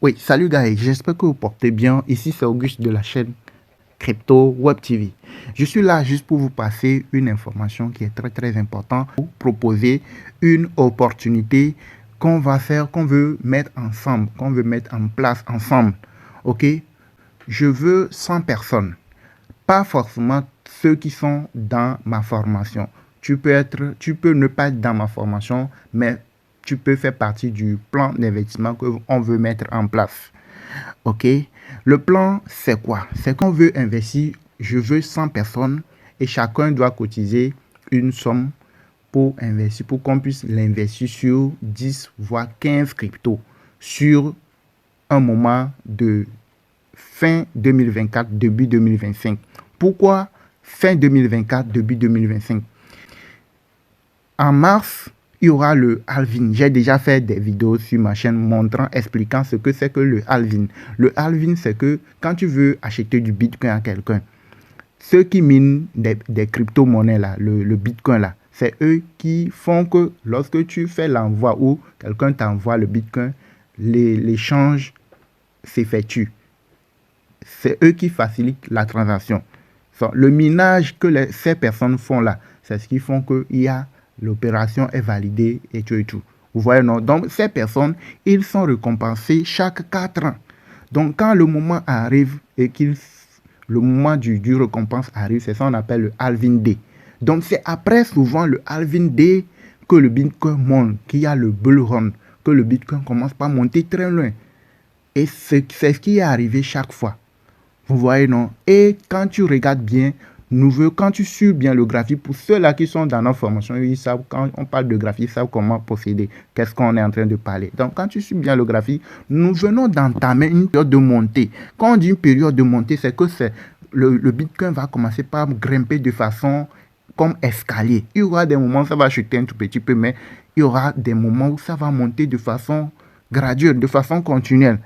Oui, salut gars, j'espère que vous portez bien. Ici c'est Auguste de la chaîne Crypto Web TV. Je suis là juste pour vous passer une information qui est très importante, pour proposer une opportunité qu'on va faire, qu'on veut mettre ensemble, qu'on veut mettre en place ensemble. Ok? Je veux 100 personnes, pas forcément ceux qui sont dans ma formation. Tu peux ne pas être dans ma formation, mais tu peux faire partie du plan d'investissement qu'on veut mettre en place. Ok? Le plan, c'est quoi? C'est qu'on veut investir, je veux 100 personnes et chacun doit cotiser une somme pour investir, pour qu'on puisse l'investir sur 10 voire 15 cryptos sur un moment de fin 2024, début 2025. Pourquoi fin 2024, début 2025? En mars, il y aura le halving. J'ai déjà fait des vidéos sur ma chaîne montrant, expliquant ce que c'est que le halving. Le halving, c'est que quand tu veux acheter du bitcoin à quelqu'un, ceux qui minent des crypto-monnaies là, le bitcoin là, c'est eux qui font que lorsque tu fais l'envoi ou quelqu'un t'envoie le bitcoin, l'échange s'effectue. C'est eux qui facilitent la transaction. Le minage que ces personnes font là, c'est ce qui font qu'il y a l'opération est validée et tout. Vous voyez, non? Donc, ces personnes, ils sont récompensés chaque 4 ans. Donc, quand le moment arrive et le moment du récompense arrive, c'est ça qu'on appelle le halving day. Donc, c'est après souvent le halving day que le Bitcoin monte, qu'il y a le bull run, que le Bitcoin commence par monter très loin. Et c'est ce qui est arrivé chaque fois. Vous voyez, non? Et quand tu regardes bien, quand tu suis bien le graphique, pour ceux-là qui sont dans notre formation, ils savent, quand on parle de graphique, ils savent comment procéder, qu'est-ce qu'on est en train de parler. Donc, quand tu suis bien le graphique, nous venons d'entamer une période de montée. Quand on dit une période de montée, c'est que le Bitcoin va commencer par grimper de façon comme escalier. Il y aura des moments où ça va chuter un tout petit peu, mais il y aura des moments où ça va monter de façon graduelle, de façon continuelle.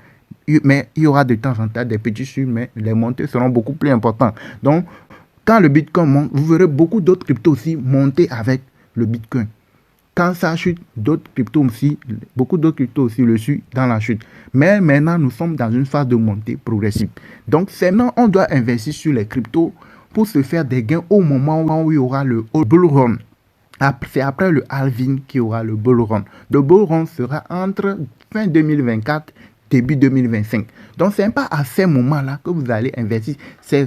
Mais il y aura de temps en temps des petits suites, mais les montées seront beaucoup plus importantes. Donc, quand le Bitcoin monte, vous verrez beaucoup d'autres cryptos aussi monter avec le Bitcoin. Quand ça chute, d'autres cryptos aussi, beaucoup d'autres cryptos aussi le suivent dans la chute. Mais maintenant, nous sommes dans une phase de montée progressive. Donc, c'est maintenant on doit investir sur les cryptos pour se faire des gains au moment où il y aura le bull run. C'est après le halving qu'il y aura le bull run. Le bull run sera entre fin 2024 début 2025. Donc, ce n'est pas à ces moments-là que vous allez investir. C'est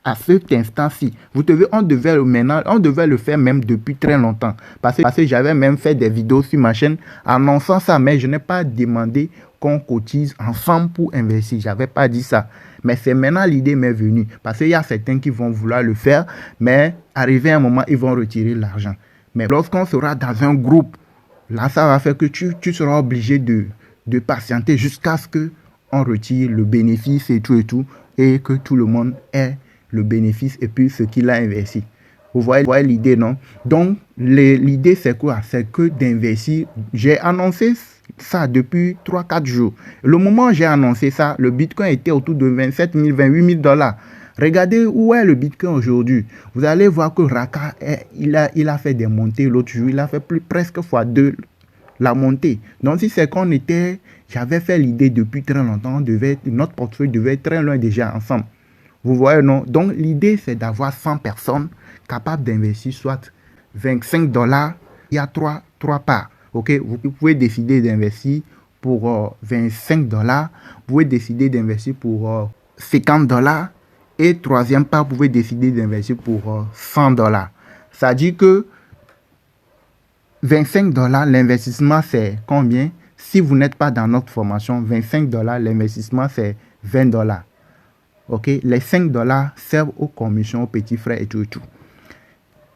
à cet instant-ci. On devait le faire même depuis très longtemps. Parce que j'avais même fait des vidéos sur ma chaîne annonçant ça, mais je n'ai pas demandé qu'on cotise ensemble pour investir. Je n'avais pas dit ça. Mais c'est maintenant l'idée m'est venue. Parce qu'il y a certains qui vont vouloir le faire, mais arrivé à un moment, ils vont retirer l'argent. Mais lorsqu'on sera dans un groupe, là, ça va faire que tu seras obligé de patienter jusqu'à ce qu'on retire le bénéfice et tout, et que tout le monde ait le bénéfice et puis ce qu'il a investi. Vous voyez l'idée, non? Donc, l'idée, c'est quoi? C'est que d'investir. J'ai annoncé ça depuis 3-4 jours. Le moment où j'ai annoncé ça, le Bitcoin était autour de 27 000, 28 000 dollars. Regardez où est le Bitcoin aujourd'hui. Vous allez voir que Raka, il a fait des montées l'autre jour. Il a fait presque x2 la montée. Donc, si c'est j'avais fait l'idée depuis très longtemps, notre portefeuille devait être très loin déjà ensemble. Vous voyez, non? Donc, l'idée, c'est d'avoir 100 personnes capables d'investir soit 25 dollars. Il y a trois parts. Ok? Vous pouvez décider d'investir pour 25 dollars. Vous pouvez décider d'investir pour 50 dollars. Et troisième part, vous pouvez décider d'investir pour 100 dollars. Ça dit que 25 dollars, l'investissement, c'est combien? Si vous n'êtes pas dans notre formation, 25 dollars, l'investissement, c'est 20 dollars. Ok? Les 5 dollars servent aux commissions, aux petits frais et tout.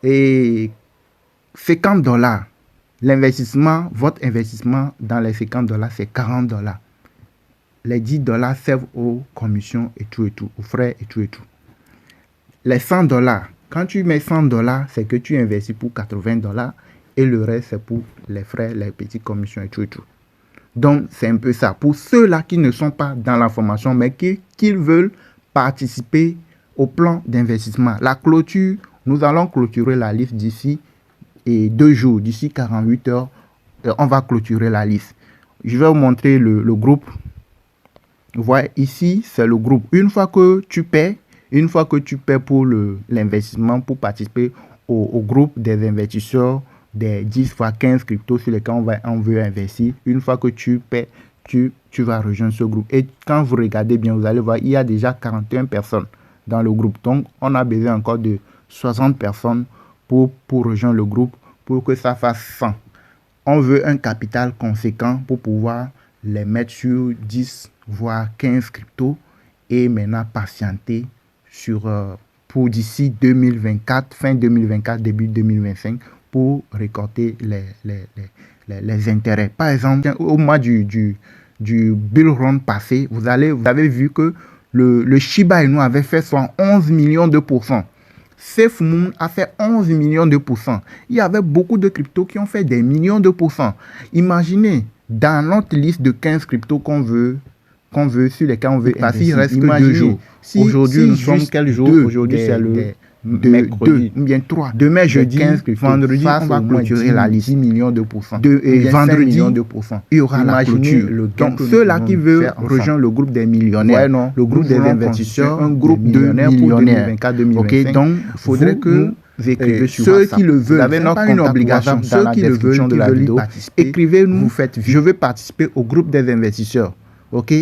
Et 50 dollars, votre investissement dans les 50 dollars, c'est 40 dollars. Les 10 dollars servent aux commissions et tout, aux frais et tout. Les 100 dollars, quand tu mets 100 dollars, c'est que tu investis pour 80 dollars. Et le reste, c'est pour les frais, les petites commissions et tout. Donc, c'est un peu ça. Pour ceux-là qui ne sont pas dans la formation, mais qui veulent participer au plan d'investissement. La clôture, nous allons clôturer la liste d'ici 2 jours, d'ici 48 heures. On va clôturer la liste. Je vais vous montrer le groupe Vous voyez, ici, c'est le groupe. Une fois que tu paies pour l'investissement, pour participer au groupe des investisseurs des 10 fois 15 cryptos sur lesquels on veut investir, une fois que tu paies, tu vas rejoindre ce groupe. Et quand vous regardez bien, vous allez voir, il y a déjà 41 personnes dans le groupe. Donc, on a besoin encore de 60 personnes pour rejoindre le groupe, pour que ça fasse 100. On veut un capital conséquent pour pouvoir les mettre sur 10 voire 15 cryptos et maintenant patienter pour d'ici 2024, fin 2024, début 2025, pour récolter les intérêts. Par exemple, au mois du bull run passé, vous avez vu que le Shiba Inu avait fait 11 millions de %. SafeMoon a fait 11 millions de %. Il y avait beaucoup de cryptos qui ont fait des millions de %. Imaginez, dans notre liste de 15 cryptos qu'on veut, sur lesquels on veut investir, il reste que 2 jours. Aujourd'hui, nous sommes quel jour? Aujourd'hui, c'est le mercredi, ou bien 3. Demain, jeudi, vendredi, on va clôturer la liste. 10 millions de %. Vendredi, millions de %. Il y aura la clôture. Donc, ceux-là qui veulent rejoindre le groupe des millionnaires, le groupe des investisseurs, un groupe de millionnaires. Ok, donc, il faudrait que vous écrivez sur ceux WhatsApp. Qui le veulent, vous avez pas une obligation. Ceux qui le veulent, qui veulent y participer, écrivez-nous. Vous faites, je veux participer au groupe des investisseurs. Ok,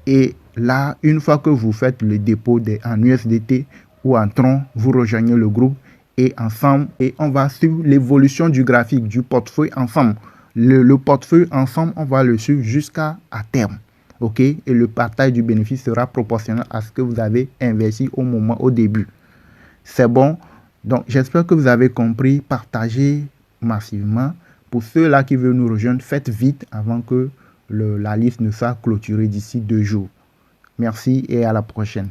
et là, une fois que vous faites le dépôt en USDT ou en Tron, vous rejoignez le groupe et ensemble, et on va suivre l'évolution du graphique, du portefeuille ensemble. Le portefeuille ensemble, on va le suivre jusqu'à terme. Ok, et le partage du bénéfice sera proportionnel à ce que vous avez investi au début. C'est bon. Donc, j'espère que vous avez compris. Partagez massivement. Pour ceux-là qui veulent nous rejoindre, faites vite avant que la liste ne soit clôturée d'ici 2 jours. Merci et à la prochaine.